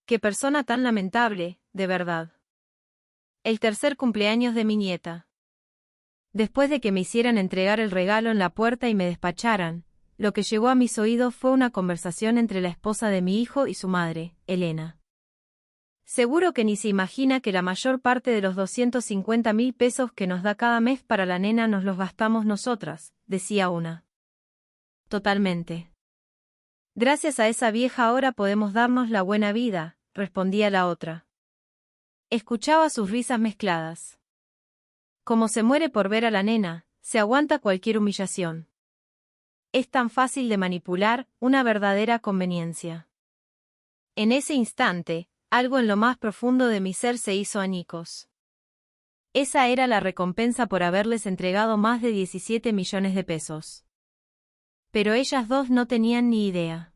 Qué persona tan lamentable, de verdad. El tercer cumpleaños de mi nieta. Después de que me hicieran entregar el regalo en la puerta y me despacharan, lo que llegó a mis oídos fue una conversación entre la esposa de mi hijo y su madre, Elena. Seguro que ni se imagina que la mayor parte de los 250.000 pesos que nos da cada mes para la nena nos los gastamos nosotras, decía una. Totalmente. Gracias a esa vieja ahora podemos darnos la buena vida, respondía la otra. Escuchaba sus risas mezcladas. Como se muere por ver a la nena, se aguanta cualquier humillación. Es tan fácil de manipular, una verdadera conveniencia. En ese instante, algo en lo más profundo de mi ser se hizo añicos. Esa era la recompensa por haberles entregado más de 17 millones de pesos. Pero ellas dos no tenían ni idea.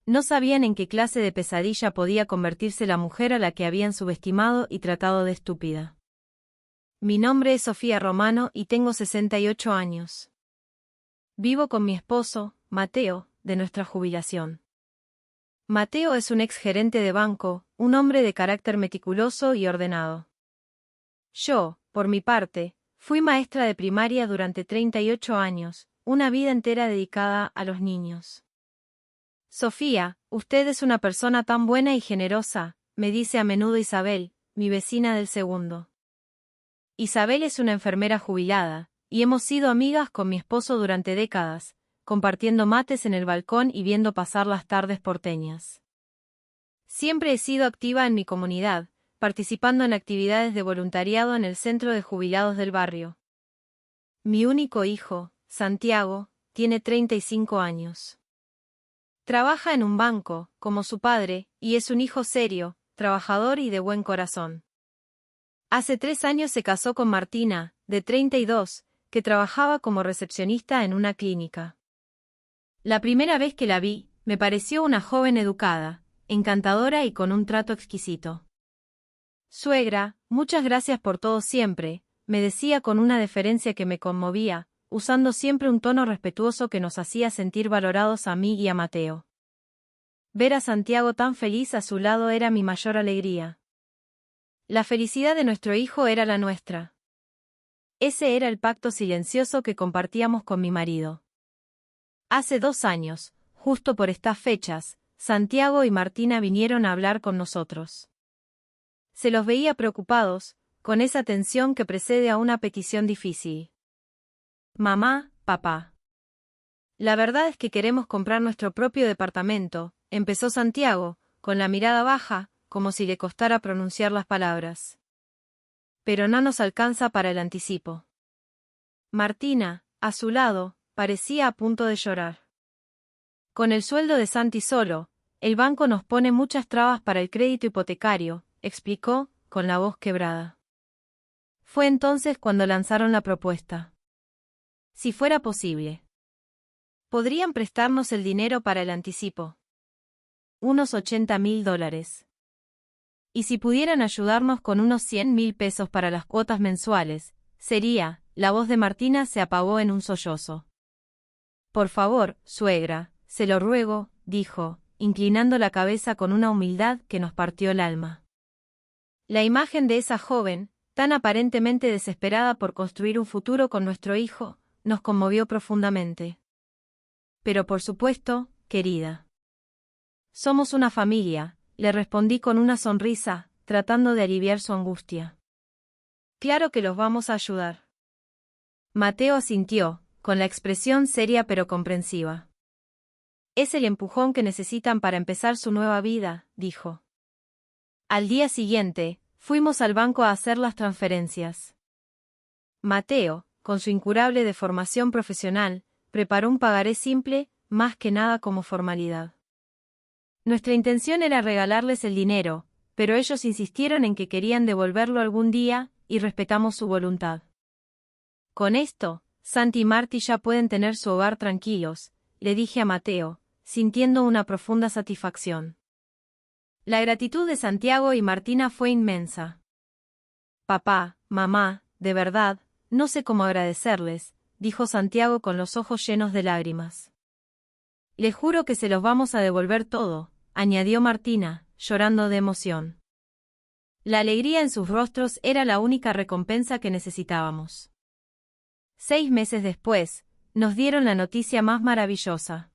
No sabían en qué clase de pesadilla podía convertirse la mujer a la que habían subestimado y tratado de estúpida. Mi nombre es Sofía Romano y tengo 68 años. Vivo con mi esposo, Mateo, de nuestra jubilación. Mateo es un ex gerente de banco, un hombre de carácter meticuloso y ordenado. Yo, por mi parte, fui maestra de primaria durante 38 años, una vida entera dedicada a los niños. Sofía, usted es una persona tan buena y generosa, me dice a menudo Isabel, mi vecina del segundo. Isabel es una enfermera jubilada, y hemos sido amigas con mi esposo durante décadas, compartiendo mates en el balcón y viendo pasar las tardes porteñas. Siempre he sido activa en mi comunidad, participando en actividades de voluntariado en el centro de jubilados del barrio. Mi único hijo, Santiago, tiene 35 años. Trabaja en un banco, como su padre, y es un hijo serio, trabajador y de buen corazón. Hace 3 años se casó con Martina, de 32, que trabajaba como recepcionista en una clínica. La primera vez que la vi, me pareció una joven educada, encantadora y con un trato exquisito. Suegra, muchas gracias por todo siempre, me decía con una deferencia que me conmovía, usando siempre un tono respetuoso que nos hacía sentir valorados a mí y a Mateo. Ver a Santiago tan feliz a su lado era mi mayor alegría. La felicidad de nuestro hijo era la nuestra. Ese era el pacto silencioso que compartíamos con mi marido. Hace 2 años, justo por estas fechas, Santiago y Martina vinieron a hablar con nosotros. Se los veía preocupados, con esa tensión que precede a una petición difícil. Mamá, papá. La verdad es que queremos comprar nuestro propio departamento, empezó Santiago, con la mirada baja, como si le costara pronunciar las palabras. Pero no nos alcanza para el anticipo. Martina, a su lado, parecía a punto de llorar. Con el sueldo de Santi solo, el banco nos pone muchas trabas para el crédito hipotecario, explicó, con la voz quebrada. Fue entonces cuando lanzaron la propuesta. Si fuera posible. ¿Podrían prestarnos el dinero para el anticipo? Unos $80.000. Y si pudieran ayudarnos con unos 100.000 pesos para las cuotas mensuales, sería, la voz de Martina se apagó en un sollozo. Por favor, suegra, se lo ruego, dijo, inclinando la cabeza con una humildad que nos partió el alma. La imagen de esa joven, tan aparentemente desesperada por construir un futuro con nuestro hijo, nos conmovió profundamente. Pero por supuesto, querida. Somos una familia, le respondí con una sonrisa, tratando de aliviar su angustia. Claro que los vamos a ayudar. Mateo asintió, con la expresión seria pero comprensiva. Es el empujón que necesitan para empezar su nueva vida, dijo. Al día siguiente, fuimos al banco a hacer las transferencias. Mateo, con su incurable deformación profesional, preparó un pagaré simple, más que nada como formalidad. Nuestra intención era regalarles el dinero, pero ellos insistieron en que querían devolverlo algún día, y respetamos su voluntad. Con esto, Santi y Marty ya pueden tener su hogar tranquilos, le dije a Mateo, sintiendo una profunda satisfacción. La gratitud de Santiago y Martina fue inmensa. Papá, mamá, de verdad, no sé cómo agradecerles, dijo Santiago con los ojos llenos de lágrimas. Les juro que se los vamos a devolver todo, añadió Martina, llorando de emoción. La alegría en sus rostros era la única recompensa que necesitábamos. 6 meses después, nos dieron la noticia más maravillosa.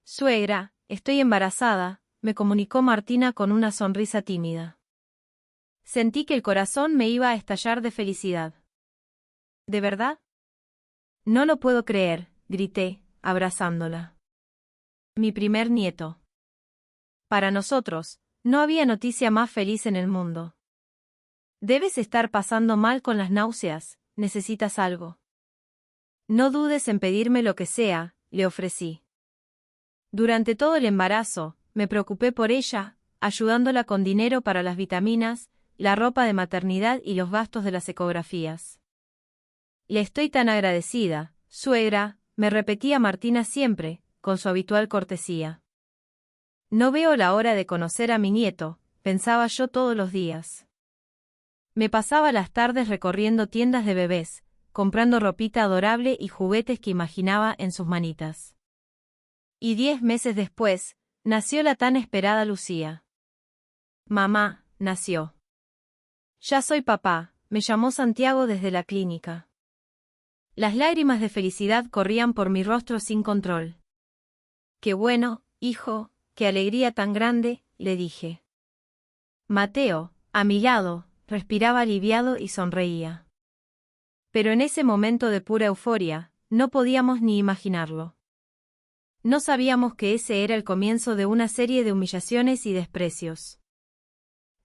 Suegra, estoy embarazada, me comunicó Martina con una sonrisa tímida. Sentí que el corazón me iba a estallar de felicidad. ¿De verdad? No lo puedo creer, grité, abrazándola. Mi primer nieto. Para nosotros, no había noticia más feliz en el mundo. Debes estar pasando mal con las náuseas, ¿necesitas algo? No dudes en pedirme lo que sea, le ofrecí. Durante todo el embarazo, me preocupé por ella, ayudándola con dinero para las vitaminas, la ropa de maternidad y los gastos de las ecografías. Le estoy tan agradecida, suegra, me repetía Martina siempre, con su habitual cortesía. No veo la hora de conocer a mi nieto, pensaba yo todos los días. Me pasaba las tardes recorriendo tiendas de bebés, comprando ropita adorable y juguetes que imaginaba en sus manitas. Y 10 meses después, nació la tan esperada Lucía. Mamá, nació. Ya soy papá, me llamó Santiago desde la clínica. Las lágrimas de felicidad corrían por mi rostro sin control. Qué bueno, hijo, qué alegría tan grande, le dije. Mateo, a mi lado, respiraba aliviado y sonreía. Pero en ese momento de pura euforia, no podíamos ni imaginarlo. No sabíamos que ese era el comienzo de una serie de humillaciones y desprecios.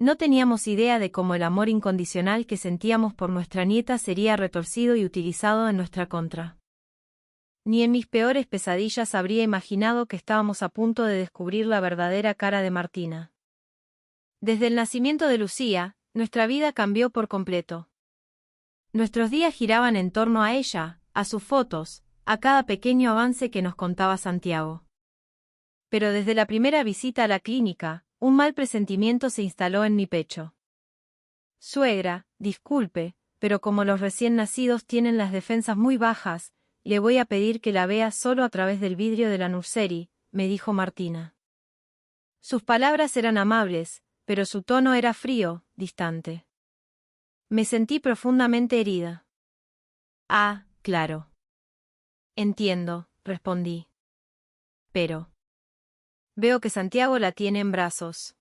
No teníamos idea de cómo el amor incondicional que sentíamos por nuestra nieta sería retorcido y utilizado en nuestra contra. Ni en mis peores pesadillas habría imaginado que estábamos a punto de descubrir la verdadera cara de Martina. Desde el nacimiento de Lucía, nuestra vida cambió por completo. Nuestros días giraban en torno a ella, a sus fotos, a cada pequeño avance que nos contaba Santiago. Pero desde la primera visita a la clínica, un mal presentimiento se instaló en mi pecho. Suegra, disculpe, pero como los recién nacidos tienen las defensas muy bajas, le voy a pedir que la vea solo a través del vidrio de la nursery, me dijo Martina. Sus palabras eran amables, pero su tono era frío, distante. Me sentí profundamente herida. Ah, claro. Entiendo, respondí. Pero veo que Santiago la tiene en brazos.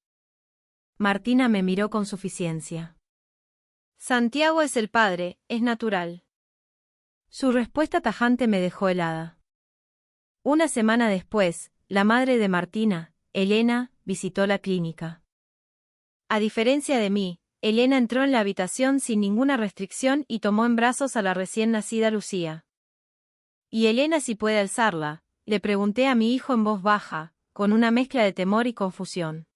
Martina me miró con suficiencia. Santiago es el padre, es natural. Su respuesta tajante me dejó helada. Una semana después, la madre de Martina, Elena, visitó la clínica. A diferencia de mí, Elena entró en la habitación sin ninguna restricción y tomó en brazos a la recién nacida Lucía. ¿Y Elena si puede alzarla?, le pregunté a mi hijo en voz baja, con una mezcla de temor y confusión.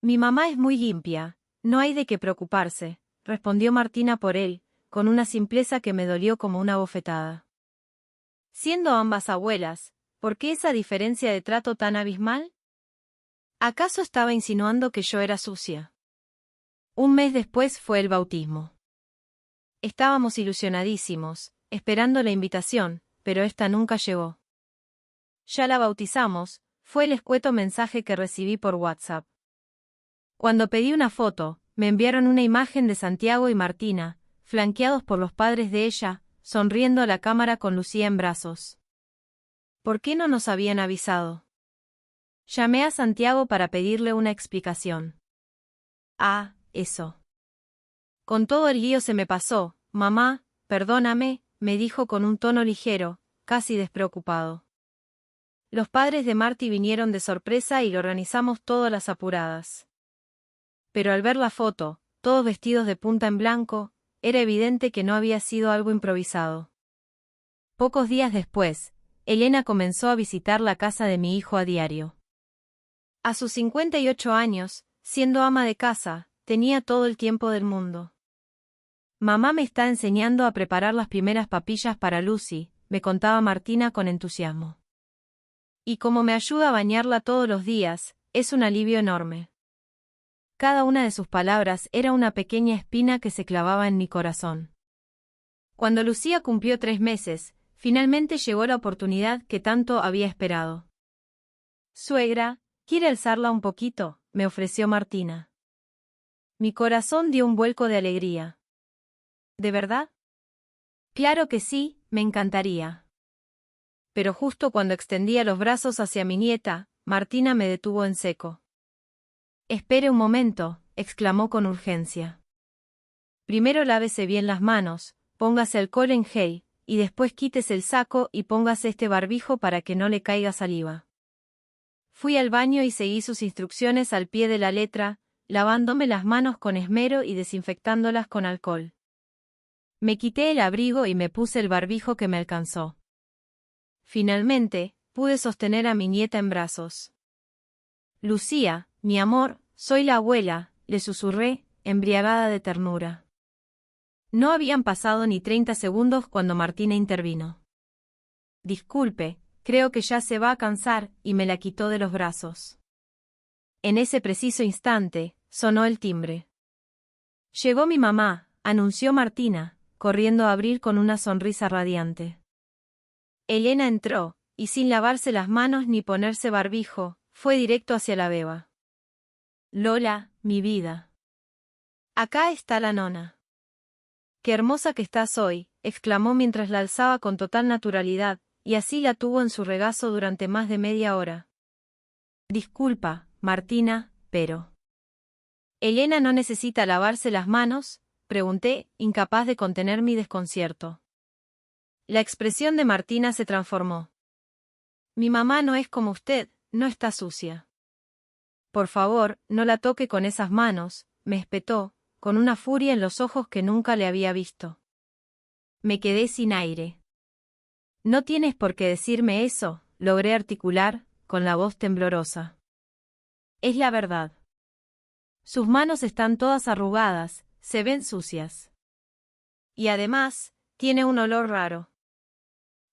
Mi mamá es muy limpia, no hay de qué preocuparse, respondió Martina por él, con una simpleza que me dolió como una bofetada. Siendo ambas abuelas, ¿por qué esa diferencia de trato tan abismal? ¿Acaso estaba insinuando que yo era sucia? Un mes después fue el bautismo. Estábamos ilusionadísimos, esperando la invitación, pero esta nunca llegó. Ya la bautizamos, fue el escueto mensaje que recibí por WhatsApp. Cuando pedí una foto, me enviaron una imagen de Santiago y Martina, flanqueados por los padres de ella, sonriendo a la cámara con Lucía en brazos. ¿Por qué no nos habían avisado? Llamé a Santiago para pedirle una explicación. Ah, eso. Con todo el lío se me pasó, mamá, perdóname, me dijo con un tono ligero, casi despreocupado. Los padres de Marty vinieron de sorpresa y lo organizamos todo a las apuradas. Pero al ver la foto, todos vestidos de punta en blanco, era evidente que no había sido algo improvisado. Pocos días después, Elena comenzó a visitar la casa de mi hijo a diario. A sus 58 años, siendo ama de casa, tenía todo el tiempo del mundo. Mamá me está enseñando a preparar las primeras papillas para Lucy, me contaba Martina con entusiasmo. Y como me ayuda a bañarla todos los días, es un alivio enorme. Cada una de sus palabras era una pequeña espina que se clavaba en mi corazón. Cuando Lucía cumplió 3 meses, finalmente llegó la oportunidad que tanto había esperado. Suegra, ¿quiere alzarla un poquito?, me ofreció Martina. Mi corazón dio un vuelco de alegría. ¿De verdad? Claro que sí, me encantaría. Pero justo cuando extendía los brazos hacia mi nieta, Martina me detuvo en seco. Espere un momento, exclamó con urgencia. Primero lávese bien las manos, póngase alcohol en gel, y después quítese el saco y póngase este barbijo para que no le caiga saliva. Fui al baño y seguí sus instrucciones al pie de la letra, lavándome las manos con esmero y desinfectándolas con alcohol. Me quité el abrigo y me puse el barbijo que me alcanzó. Finalmente, pude sostener a mi nieta en brazos. Lucía, mi amor, soy la abuela, le susurré, embriagada de ternura. No habían pasado ni 30 segundos cuando Martina intervino. Disculpe, creo que ya se va a cansar, y me la quitó de los brazos. En ese preciso instante, sonó el timbre. Llegó mi mamá, anunció Martina, corriendo a abrir con una sonrisa radiante. Elena entró, y sin lavarse las manos ni ponerse barbijo, fue directo hacia la beba. Lola, mi vida. Acá está la nona. Qué hermosa que estás hoy, exclamó mientras la alzaba con total naturalidad, y así la tuvo en su regazo durante más de media hora. Disculpa, Martina, pero... ¿Elena no necesita lavarse las manos?, pregunté, incapaz de contener mi desconcierto. La expresión de Martina se transformó. Mi mamá no es como usted, no está sucia. Por favor, no la toque con esas manos, me espetó, con una furia en los ojos que nunca le había visto. Me quedé sin aire. No tienes por qué decirme eso, logré articular, con la voz temblorosa. Es la verdad. Sus manos están todas arrugadas, se ven sucias. Y además, tiene un olor raro.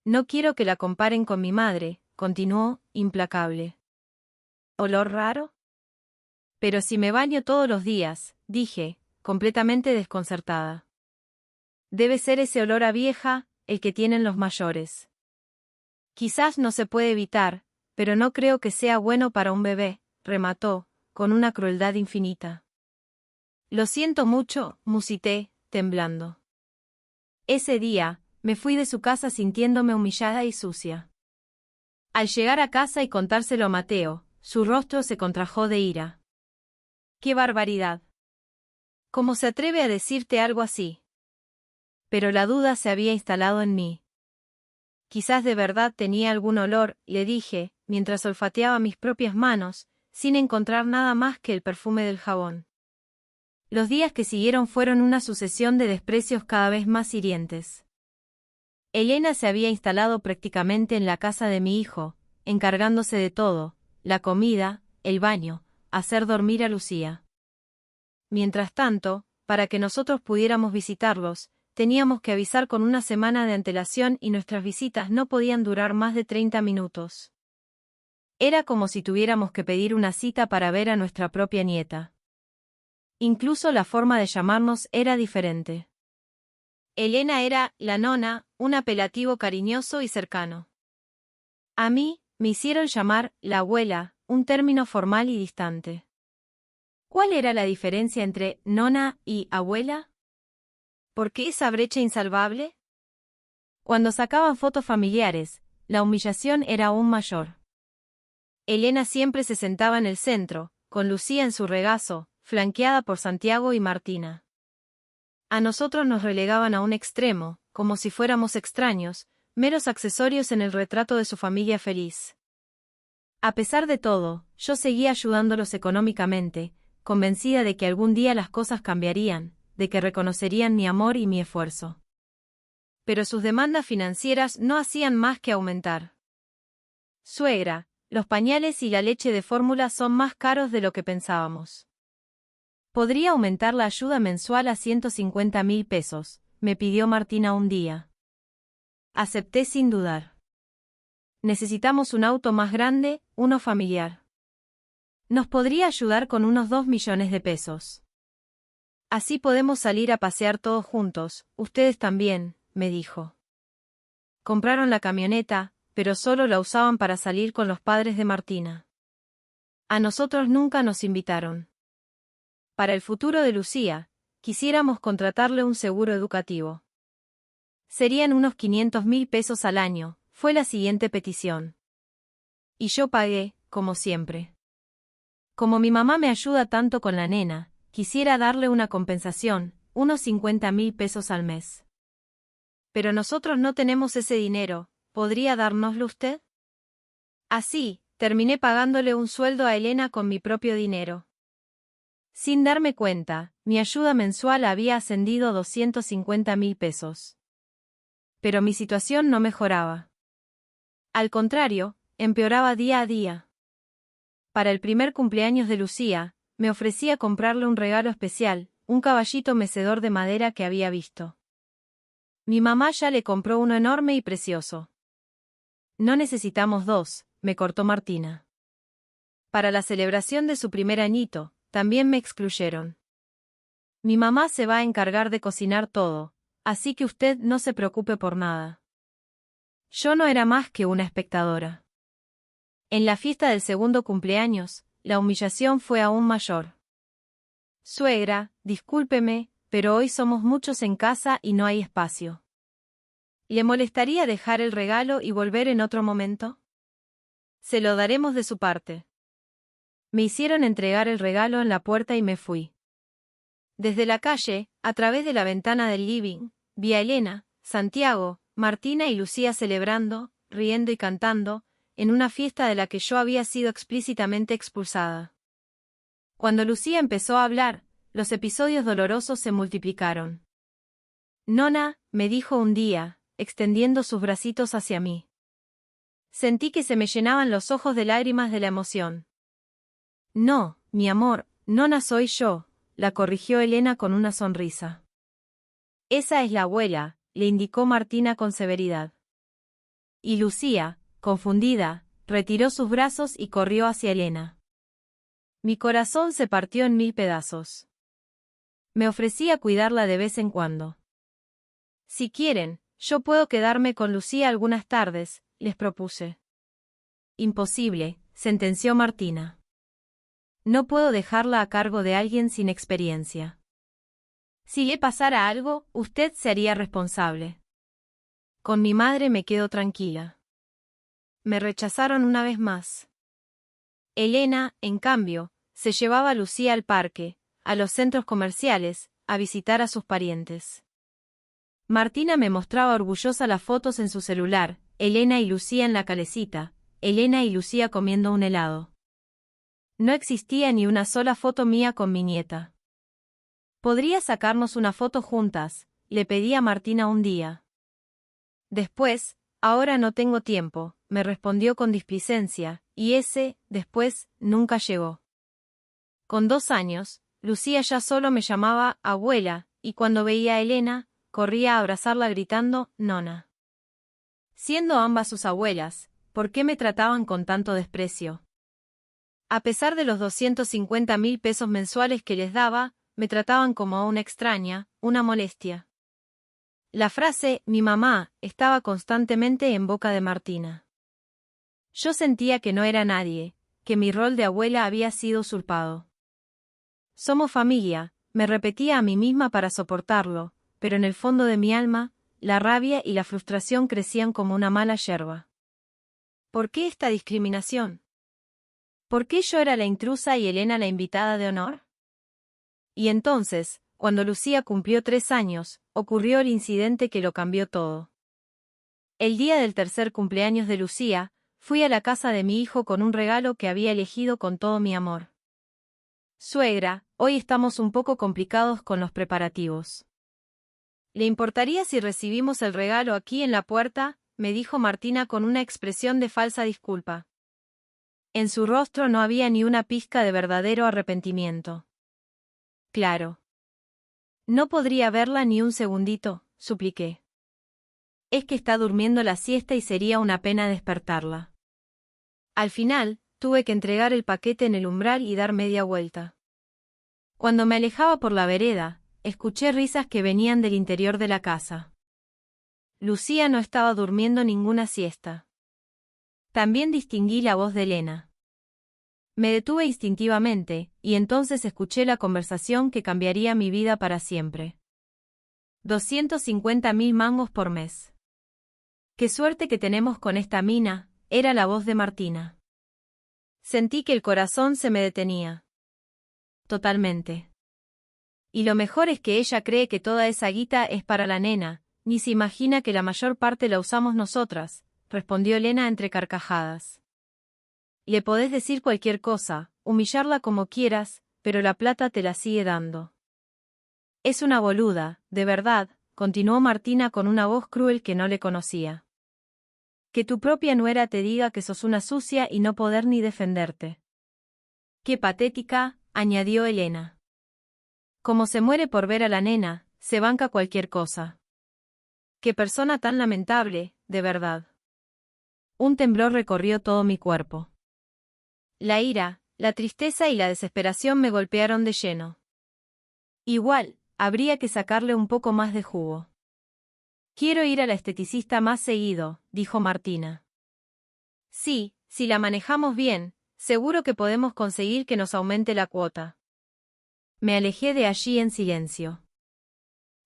No quiero que la comparen con mi madre, continuó, implacable. ¿Olor raro? Pero si me baño todos los días, dije, completamente desconcertada. Debe ser ese olor a vieja, el que tienen los mayores. Quizás no se puede evitar, pero no creo que sea bueno para un bebé, remató, con una crueldad infinita. Lo siento mucho, musité, temblando. Ese día, me fui de su casa sintiéndome humillada y sucia. Al llegar a casa y contárselo a Mateo, su rostro se contrajo de ira. ¡Qué barbaridad! ¿Cómo se atreve a decirte algo así? Pero la duda se había instalado en mí. Quizás de verdad tenía algún olor, le dije, mientras olfateaba mis propias manos, sin encontrar nada más que el perfume del jabón. Los días que siguieron fueron una sucesión de desprecios cada vez más hirientes. Elena se había instalado prácticamente en la casa de mi hijo, encargándose de todo, la comida, el baño, hacer dormir a Lucía. Mientras tanto, para que nosotros pudiéramos visitarlos, teníamos que avisar con una semana de antelación y nuestras visitas no podían durar más de 30 minutos. Era como si tuviéramos que pedir una cita para ver a nuestra propia nieta. Incluso la forma de llamarnos era diferente. Elena era la nona, un apelativo cariñoso y cercano. A mí, me hicieron llamar la abuela, un término formal y distante. ¿Cuál era la diferencia entre nona y abuela? ¿Por qué esa brecha insalvable? Cuando sacaban fotos familiares, la humillación era aún mayor. Elena siempre se sentaba en el centro, con Lucía en su regazo, flanqueada por Santiago y Martina. A nosotros nos relegaban a un extremo, como si fuéramos extraños, meros accesorios en el retrato de su familia feliz. A pesar de todo, yo seguía ayudándolos económicamente, convencida de que algún día las cosas cambiarían, de que reconocerían mi amor y mi esfuerzo. Pero sus demandas financieras no hacían más que aumentar. Suegra, los pañales y la leche de fórmula son más caros de lo que pensábamos. ¿Podría aumentar la ayuda mensual a 150.000 pesos?, me pidió Martina un día. Acepté sin dudar. Necesitamos un auto más grande, uno familiar. Nos podría ayudar con unos 2 millones de pesos. Así podemos salir a pasear todos juntos, ustedes también, me dijo. Compraron la camioneta, pero solo la usaban para salir con los padres de Martina. A nosotros nunca nos invitaron. Para el futuro de Lucía, quisiéramos contratarle un seguro educativo. Serían unos 500.000 pesos al año, fue la siguiente petición. Y yo pagué, como siempre. Como mi mamá me ayuda tanto con la nena, quisiera darle una compensación, unos 50.000 pesos al mes. Pero nosotros no tenemos ese dinero, ¿podría dárnoslo usted? Así, terminé pagándole un sueldo a Elena con mi propio dinero. Sin darme cuenta, mi ayuda mensual había ascendido a 250.000 pesos. Pero mi situación no mejoraba. Al contrario, empeoraba día a día. Para el primer cumpleaños de Lucía, me ofrecía comprarle un regalo especial, un caballito mecedor de madera que había visto. Mi mamá ya le compró uno enorme y precioso. No necesitamos dos, me cortó Martina. Para la celebración de su primer añito, también me excluyeron. Mi mamá se va a encargar de cocinar todo, así que usted no se preocupe por nada. Yo no era más que una espectadora. En la fiesta del segundo cumpleaños, la humillación fue aún mayor. Suegra, discúlpeme, pero hoy somos muchos en casa y no hay espacio. ¿Le molestaría dejar el regalo y volver en otro momento? Se lo daremos de su parte. Me hicieron entregar el regalo en la puerta y me fui. Desde la calle, a través de la ventana del living, vi a Elena, Santiago, Martina y Lucía celebrando, riendo y cantando, en una fiesta de la que yo había sido explícitamente expulsada. Cuando Lucía empezó a hablar, los episodios dolorosos se multiplicaron. Nona, me dijo un día, extendiendo sus bracitos hacia mí. Sentí que se me llenaban los ojos de lágrimas de la emoción. No, mi amor, Nona soy yo, la corrigió Elena con una sonrisa. Esa es la abuela, le indicó Martina con severidad. Y Lucía, confundida, retiró sus brazos y corrió hacia Elena. Mi corazón se partió en 1000 pedazos. Me ofrecía cuidarla de vez en cuando. Si quieren, yo puedo quedarme con Lucía algunas tardes, les propuse. Imposible, sentenció Martina. No puedo dejarla a cargo de alguien sin experiencia. Si le pasara algo, usted se haría responsable. Con mi madre me quedo tranquila. Me rechazaron una vez más. Elena, en cambio, se llevaba a Lucía al parque, a los centros comerciales, a visitar a sus parientes. Martina me mostraba orgullosa las fotos en su celular, Elena y Lucía en la calecita, Elena y Lucía comiendo un helado. No existía ni una sola foto mía con mi nieta. ¿Podría sacarnos una foto juntas?, le pedí a Martina un día. Después, ahora no tengo tiempo, me respondió con displicencia, y ese, después, nunca llegó. Con 2 años, Lucía ya solo me llamaba abuela, y cuando veía a Elena, corría a abrazarla gritando, Nona. Siendo ambas sus abuelas, ¿por qué me trataban con tanto desprecio? A pesar de los 250.000 pesos mensuales que les daba, me trataban como a una extraña, una molestia. La frase, mi mamá, estaba constantemente en boca de Martina. Yo sentía que no era nadie, que mi rol de abuela había sido usurpado. Somos familia, me repetía a mí misma para soportarlo, pero en el fondo de mi alma, la rabia y la frustración crecían como una mala yerba. ¿Por qué esta discriminación? ¿Por qué yo era la intrusa y Elena la invitada de honor? Y entonces, cuando Lucía cumplió 3 años, ocurrió el incidente que lo cambió todo. El día del tercer cumpleaños de Lucía, fui a la casa de mi hijo con un regalo que había elegido con todo mi amor. Suegra, hoy estamos un poco complicados con los preparativos. ¿Le importaría si recibimos el regalo aquí en la puerta?, me dijo Martina con una expresión de falsa disculpa. En su rostro no había ni una pizca de verdadero arrepentimiento. Claro. No podría verla ni un segundito, supliqué. Es que está durmiendo la siesta y sería una pena despertarla. Al final, tuve que entregar el paquete en el umbral y dar media vuelta. Cuando me alejaba por la vereda, escuché risas que venían del interior de la casa. Lucía no estaba durmiendo ninguna siesta. También distinguí la voz de Elena. Me detuve instintivamente, y entonces escuché la conversación que cambiaría mi vida para siempre. 250.000 mangos por mes. Qué suerte que tenemos con esta mina, era la voz de Martina. Sentí que el corazón se me detenía. Totalmente. Y lo mejor es que ella cree que toda esa guita es para la nena, ni se imagina que la mayor parte la usamos nosotras, respondió Elena entre carcajadas. Le podés decir cualquier cosa, humillarla como quieras, pero la plata te la sigue dando. Es una boluda, de verdad, continuó Martina con una voz cruel que no le conocía. Que tu propia nuera te diga que sos una sucia y no poder ni defenderte. Qué patética, añadió Elena. Como se muere por ver a la nena, se banca cualquier cosa. Qué persona tan lamentable, de verdad. Un temblor recorrió todo mi cuerpo. La ira, la tristeza y la desesperación me golpearon de lleno. Igual, habría que sacarle un poco más de jugo. Quiero ir a la esteticista más seguido, dijo Martina. Sí, si la manejamos bien, seguro que podemos conseguir que nos aumente la cuota. Me alejé de allí en silencio.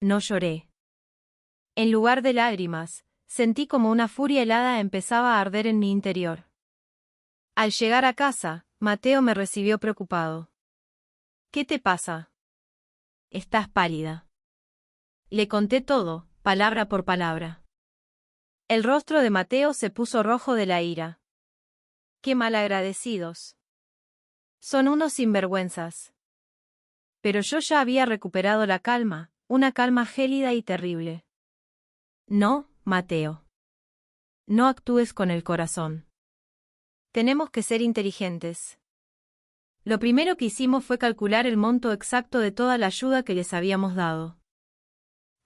No lloré. En lugar de lágrimas, sentí como una furia helada empezaba a arder en mi interior. Al llegar a casa, Mateo me recibió preocupado. ¿Qué te pasa? Estás pálida. Le conté todo, palabra por palabra. El rostro de Mateo se puso rojo de la ira. ¡Qué malagradecidos! Son unos sinvergüenzas. Pero yo ya había recuperado la calma, una calma gélida y terrible. No, Mateo. No actúes con el corazón. Tenemos que ser inteligentes. Lo primero que hicimos fue calcular el monto exacto de toda la ayuda que les habíamos dado.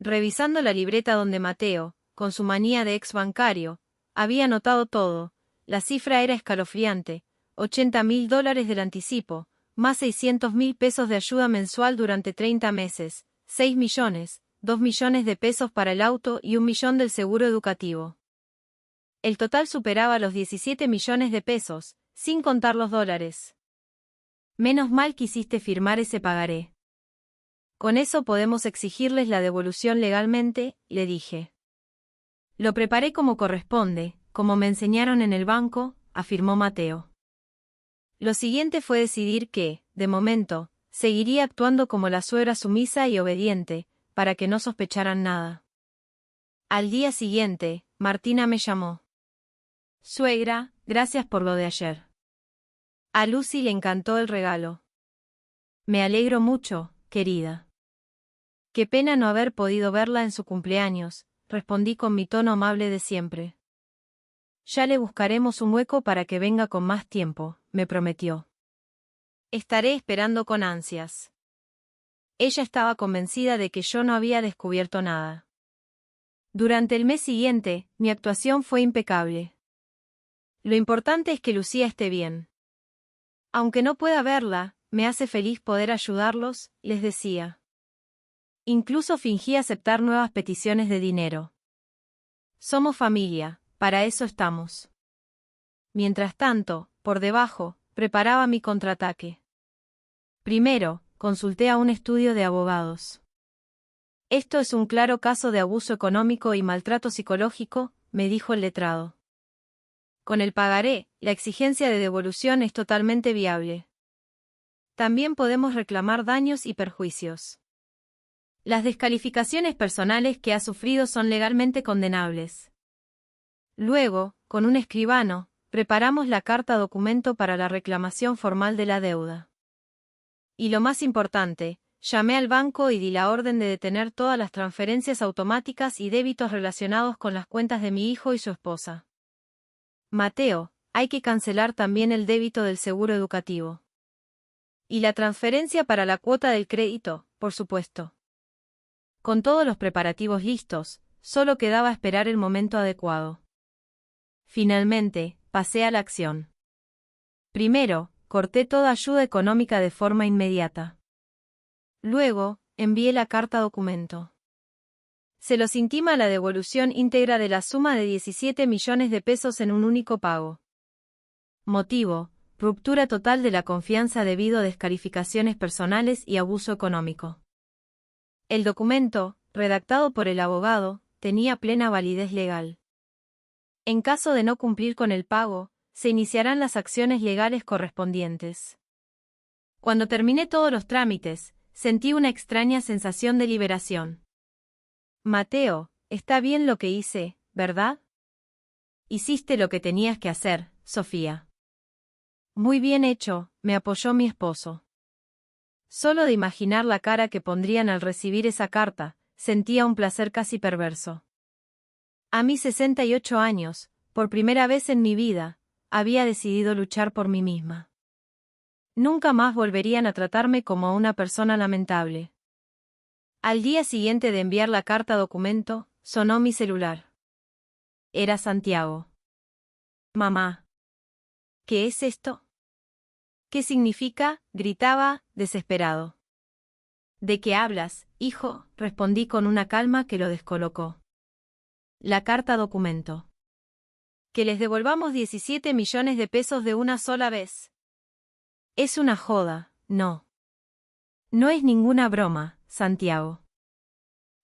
Revisando la libreta donde Mateo, con su manía de ex bancario, había anotado todo, la cifra era escalofriante, $80.000 del anticipo, más 600.000 pesos de ayuda mensual durante 30 meses, 6 millones, 2 millones de pesos para el auto y 1 millón del seguro educativo. El total superaba los 17 millones de pesos, sin contar los dólares. Menos mal quisiste firmar ese pagaré. Con eso podemos exigirles la devolución legalmente, le dije. Lo preparé como corresponde, como me enseñaron en el banco, afirmó Mateo. Lo siguiente fue decidir que, de momento, seguiría actuando como la suegra sumisa y obediente, para que no sospecharan nada. Al día siguiente, Martina me llamó. Suegra, gracias por lo de ayer. A Lucy le encantó el regalo. Me alegro mucho, querida. Qué pena no haber podido verla en su cumpleaños, respondí con mi tono amable de siempre. Ya le buscaremos un hueco para que venga con más tiempo, me prometió. Estaré esperando con ansias. Ella estaba convencida de que yo no había descubierto nada. Durante el mes siguiente, mi actuación fue impecable. Lo importante es que Lucía esté bien. Aunque no pueda verla, me hace feliz poder ayudarlos, les decía. Incluso fingí aceptar nuevas peticiones de dinero. Somos familia, para eso estamos. Mientras tanto, por debajo, preparaba mi contraataque. Primero, consulté a un estudio de abogados. Esto es un claro caso de abuso económico y maltrato psicológico, me dijo el letrado. Con el pagaré, la exigencia de devolución es totalmente viable. También podemos reclamar daños y perjuicios. Las descalificaciones personales que ha sufrido son legalmente condenables. Luego, con un escribano, preparamos la carta documento para la reclamación formal de la deuda. Y lo más importante, llamé al banco y di la orden de detener todas las transferencias automáticas y débitos relacionados con las cuentas de mi hijo y su esposa. Mateo, hay que cancelar también el débito del seguro educativo. Y la transferencia para la cuota del crédito, por supuesto. Con todos los preparativos listos, solo quedaba esperar el momento adecuado. Finalmente, pasé a la acción. Primero, corté toda ayuda económica de forma inmediata. Luego, envié la carta documento. Se los intima la devolución íntegra de la suma de 17 millones de pesos en un único pago. Motivo, ruptura total de la confianza debido a descalificaciones personales y abuso económico. El documento, redactado por el abogado, tenía plena validez legal. En caso de no cumplir con el pago, se iniciarán las acciones legales correspondientes. Cuando terminé todos los trámites, sentí una extraña sensación de liberación. Mateo, está bien lo que hice, ¿verdad? Hiciste lo que tenías que hacer, Sofía. Muy bien hecho, me apoyó mi esposo. Solo de imaginar la cara que pondrían al recibir esa carta, sentía un placer casi perverso. A mis 68 años, por primera vez en mi vida, había decidido luchar por mí misma. Nunca más volverían a tratarme como a una persona lamentable. Al día siguiente de enviar la carta documento, sonó mi celular. Era Santiago. Mamá. ¿Qué es esto? ¿Qué significa? Gritaba, desesperado. ¿De qué hablas, hijo? Respondí con una calma que lo descolocó. La carta documento. Que les devolvamos 17 millones de pesos de una sola vez. Es una joda, no. No es ninguna broma, Santiago.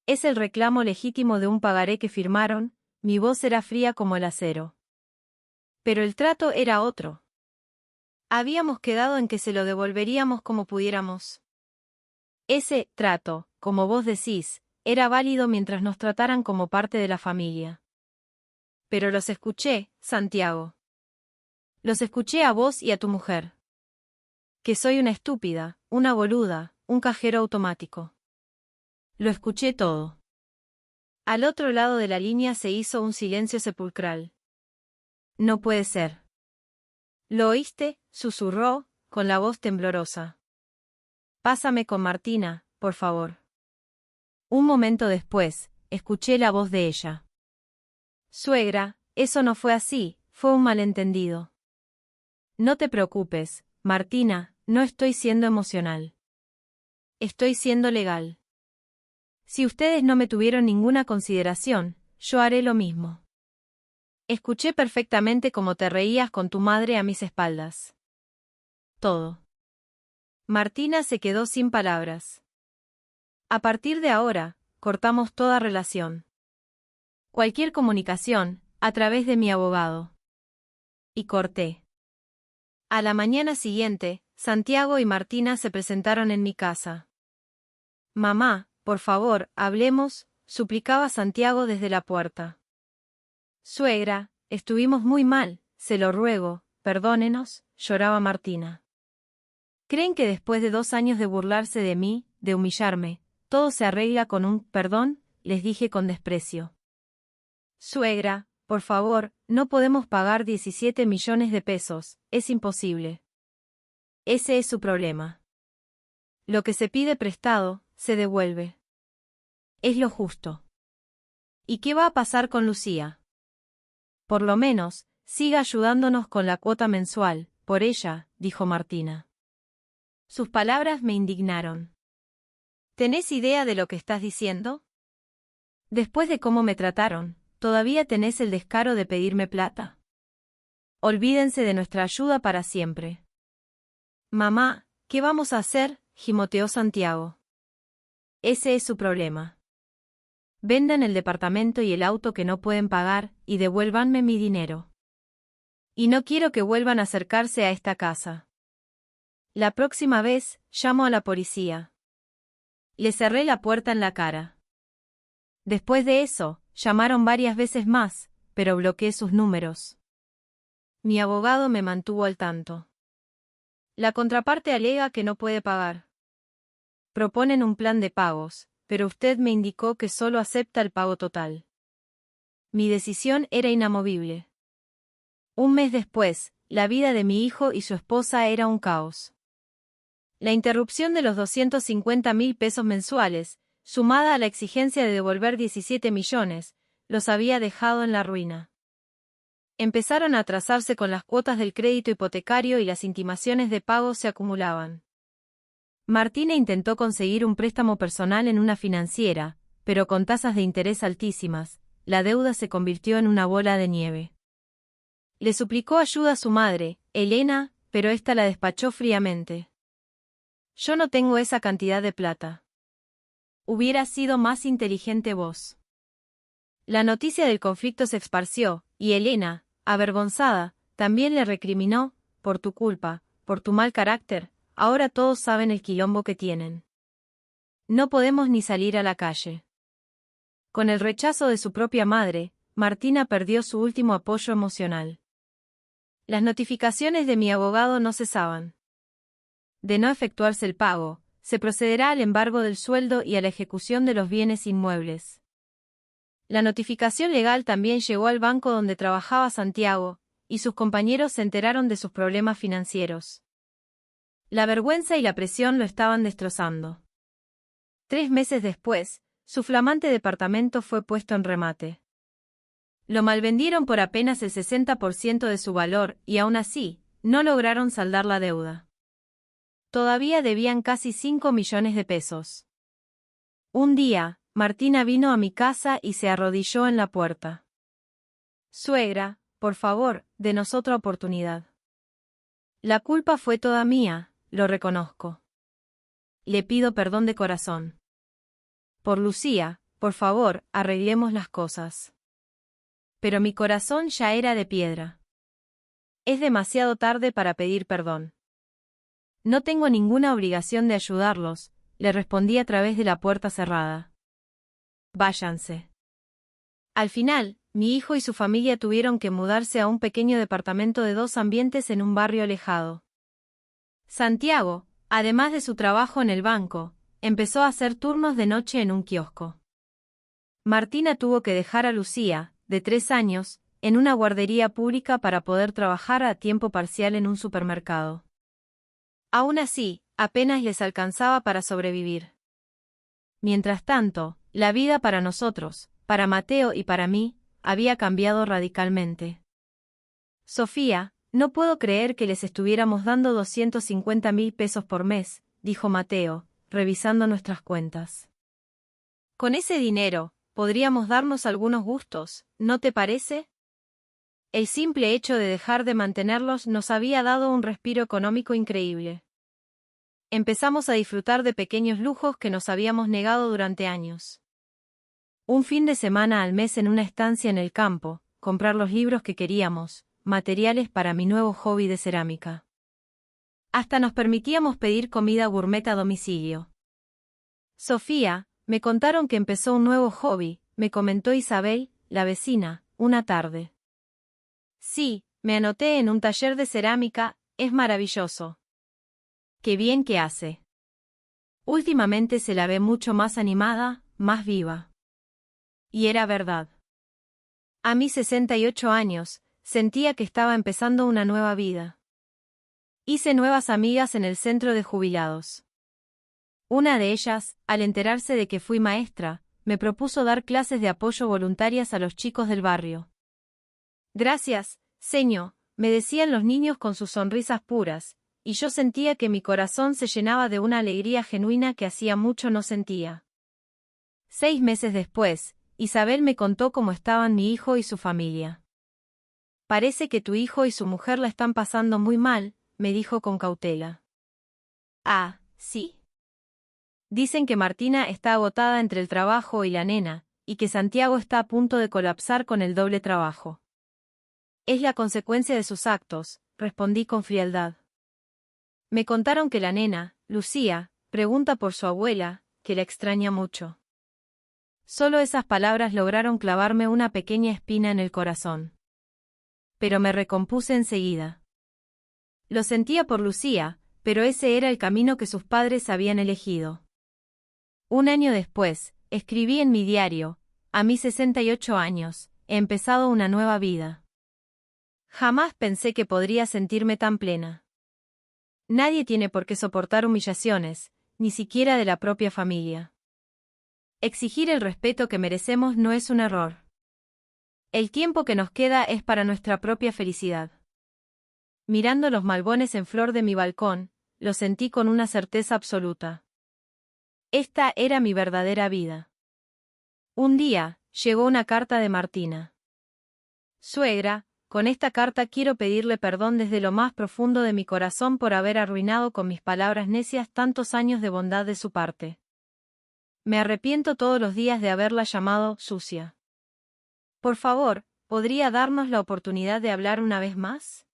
Es el reclamo legítimo de un pagaré que firmaron, mi voz era fría como el acero. Pero el trato era otro. Habíamos quedado en que se lo devolveríamos como pudiéramos. Ese trato, como vos decís, era válido mientras nos trataran como parte de la familia. Pero los escuché, Santiago. Los escuché a vos y a tu mujer. Que soy una estúpida, una boluda, un cajero automático. Lo escuché todo. Al otro lado de la línea se hizo un silencio sepulcral. No puede ser. ¿Lo oíste? Susurró, con la voz temblorosa. Pásame con Martina, por favor. Un momento después, escuché la voz de ella. Suegra, eso no fue así, fue un malentendido. No te preocupes, Martina, no estoy siendo emocional. Estoy siendo legal. Si ustedes no me tuvieron ninguna consideración, yo haré lo mismo. Escuché perfectamente cómo te reías con tu madre a mis espaldas. Todo. Martina se quedó sin palabras. A partir de ahora, cortamos toda relación. Cualquier comunicación, a través de mi abogado. Y corté. A la mañana siguiente, Santiago y Martina se presentaron en mi casa. Mamá, por favor, hablemos, suplicaba Santiago desde la puerta. Suegra, estuvimos muy mal, se lo ruego, perdónenos, lloraba Martina. ¿Creen que después de 2 años de burlarse de mí, de humillarme, todo se arregla con un perdón? Les dije con desprecio. Suegra, por favor, no podemos pagar 17 millones de pesos, es imposible. Ese es su problema. Lo que se pide prestado, se devuelve. Es lo justo. ¿Y qué va a pasar con Lucía? Por lo menos, siga ayudándonos con la cuota mensual, por ella, dijo Martina. Sus palabras me indignaron. ¿Tenés idea de lo que estás diciendo? Después de cómo me trataron, ¿todavía tenés el descaro de pedirme plata? Olvídense de nuestra ayuda para siempre. Mamá, ¿qué vamos a hacer? Gimoteó Santiago. Ese es su problema. Vendan el departamento y el auto que no pueden pagar, y devuélvanme mi dinero. Y no quiero que vuelvan a acercarse a esta casa. La próxima vez, llamo a la policía. Le cerré la puerta en la cara. Después de eso, llamaron varias veces más, pero bloqueé sus números. Mi abogado me mantuvo al tanto. La contraparte alega que no puede pagar. Proponen un plan de pagos, pero usted me indicó que solo acepta el pago total. Mi decisión era inamovible. Un mes después, la vida de mi hijo y su esposa era un caos. La interrupción de los 250.000 pesos mensuales, sumada a la exigencia de devolver 17 millones, los había dejado en la ruina. Empezaron a atrasarse con las cuotas del crédito hipotecario y las intimaciones de pago se acumulaban. Martina intentó conseguir un préstamo personal en una financiera, pero con tasas de interés altísimas, la deuda se convirtió en una bola de nieve. Le suplicó ayuda a su madre, Elena, pero ésta la despachó fríamente. Yo no tengo esa cantidad de plata. Hubiera sido más inteligente vos. La noticia del conflicto se esparció, y Elena, avergonzada, también le recriminó, por tu culpa, por tu mal carácter, ahora todos saben el quilombo que tienen. No podemos ni salir a la calle. Con el rechazo de su propia madre, Martina perdió su último apoyo emocional. Las notificaciones de mi abogado no cesaban. De no efectuarse el pago, se procederá al embargo del sueldo y a la ejecución de los bienes inmuebles. La notificación legal también llegó al banco donde trabajaba Santiago, y sus compañeros se enteraron de sus problemas financieros. La vergüenza y la presión lo estaban destrozando. 3 meses después, su flamante departamento fue puesto en remate. Lo malvendieron por apenas el 60% de su valor y aún así, no lograron saldar la deuda. Todavía debían casi 5 millones de pesos. Un día, Martina vino a mi casa y se arrodilló en la puerta. Suegra, por favor, denos otra oportunidad. La culpa fue toda mía, lo reconozco. Le pido perdón de corazón. Por Lucía, por favor, arreglemos las cosas. Pero mi corazón ya era de piedra. Es demasiado tarde para pedir perdón. No tengo ninguna obligación de ayudarlos, le respondí a través de la puerta cerrada. Váyanse. Al final, mi hijo y su familia tuvieron que mudarse a un pequeño departamento de 2 ambientes en un barrio alejado. Santiago, además de su trabajo en el banco, empezó a hacer turnos de noche en un kiosco. Martina tuvo que dejar a Lucía, de 3 años, en una guardería pública para poder trabajar a tiempo parcial en un supermercado. Aún así, apenas les alcanzaba para sobrevivir. Mientras tanto, la vida para nosotros, para Mateo y para mí, había cambiado radicalmente. Sofía, no puedo creer que les estuviéramos dando 250.000 pesos por mes, dijo Mateo, revisando nuestras cuentas. Con ese dinero, podríamos darnos algunos gustos, ¿no te parece? El simple hecho de dejar de mantenerlos nos había dado un respiro económico increíble. Empezamos a disfrutar de pequeños lujos que nos habíamos negado durante años. Un fin de semana al mes en una estancia en el campo, comprar los libros que queríamos, materiales para mi nuevo hobby de cerámica. Hasta nos permitíamos pedir comida gourmet a domicilio. Sofía, me contaron que empezó un nuevo hobby, me comentó Isabel, la vecina, una tarde. Sí, me anoté en un taller de cerámica, es maravilloso. Qué bien que hace. Últimamente se la ve mucho más animada, más viva. Y era verdad. A mis 68 años, sentía que estaba empezando una nueva vida. Hice nuevas amigas en el centro de jubilados. Una de ellas, al enterarse de que fui maestra, me propuso dar clases de apoyo voluntarias a los chicos del barrio. Gracias, señor, me decían los niños con sus sonrisas puras, y yo sentía que mi corazón se llenaba de una alegría genuina que hacía mucho no sentía. 6 meses después, Isabel me contó cómo estaban mi hijo y su familia. Parece que tu hijo y su mujer la están pasando muy mal, me dijo con cautela. Ah, sí. Dicen que Martina está agotada entre el trabajo y la nena, y que Santiago está a punto de colapsar con el doble trabajo. Es la consecuencia de sus actos, respondí con frialdad. Me contaron que la nena, Lucía, pregunta por su abuela, que la extraña mucho. Solo esas palabras lograron clavarme una pequeña espina en el corazón. Pero me recompuse enseguida. Lo sentía por Lucía, pero ese era el camino que sus padres habían elegido. Un año después, escribí en mi diario, a mis 68 años, he empezado una nueva vida. Jamás pensé que podría sentirme tan plena. Nadie tiene por qué soportar humillaciones, ni siquiera de la propia familia. Exigir el respeto que merecemos no es un error. El tiempo que nos queda es para nuestra propia felicidad. Mirando los malbones en flor de mi balcón, lo sentí con una certeza absoluta. Esta era mi verdadera vida. Un día, llegó una carta de Martina. Suegra, con esta carta quiero pedirle perdón desde lo más profundo de mi corazón por haber arruinado con mis palabras necias tantos años de bondad de su parte. Me arrepiento todos los días de haberla llamado sucia. Por favor, ¿podría darnos la oportunidad de hablar una vez más?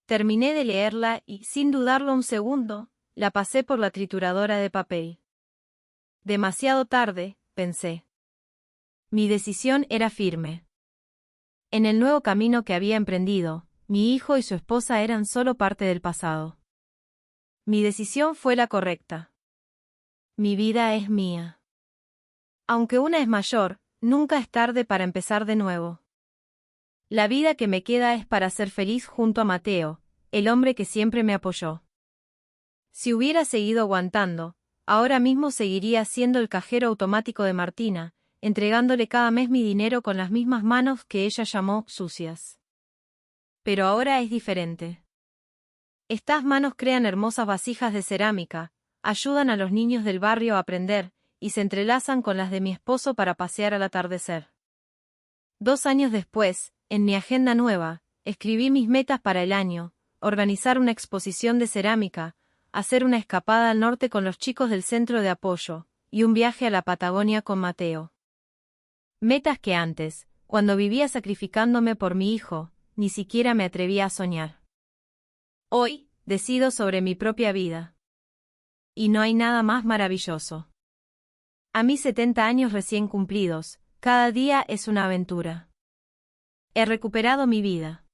Terminé de leerla y, sin dudarlo un segundo, la pasé por la trituradora de papel. Demasiado tarde, pensé. Mi decisión era firme. En el nuevo camino que había emprendido, mi hijo y su esposa eran solo parte del pasado. Mi decisión fue la correcta. Mi vida es mía. Aunque una es mayor, nunca es tarde para empezar de nuevo. La vida que me queda es para ser feliz junto a Mateo, el hombre que siempre me apoyó. Si hubiera seguido aguantando, ahora mismo seguiría siendo el cajero automático de Martina, entregándole cada mes mi dinero con las mismas manos que ella llamó sucias. Pero ahora es diferente. Estas manos crean hermosas vasijas de cerámica, ayudan a los niños del barrio a aprender, y se entrelazan con las de mi esposo para pasear al atardecer. 2 años después, en mi agenda nueva, escribí mis metas para el año: organizar una exposición de cerámica, hacer una escapada al norte con los chicos del centro de apoyo, y un viaje a la Patagonia con Mateo. Metas que antes, cuando vivía sacrificándome por mi hijo, ni siquiera me atrevía a soñar. Hoy, decido sobre mi propia vida. Y no hay nada más maravilloso. A mis 70 años recién cumplidos, cada día es una aventura. He recuperado mi vida.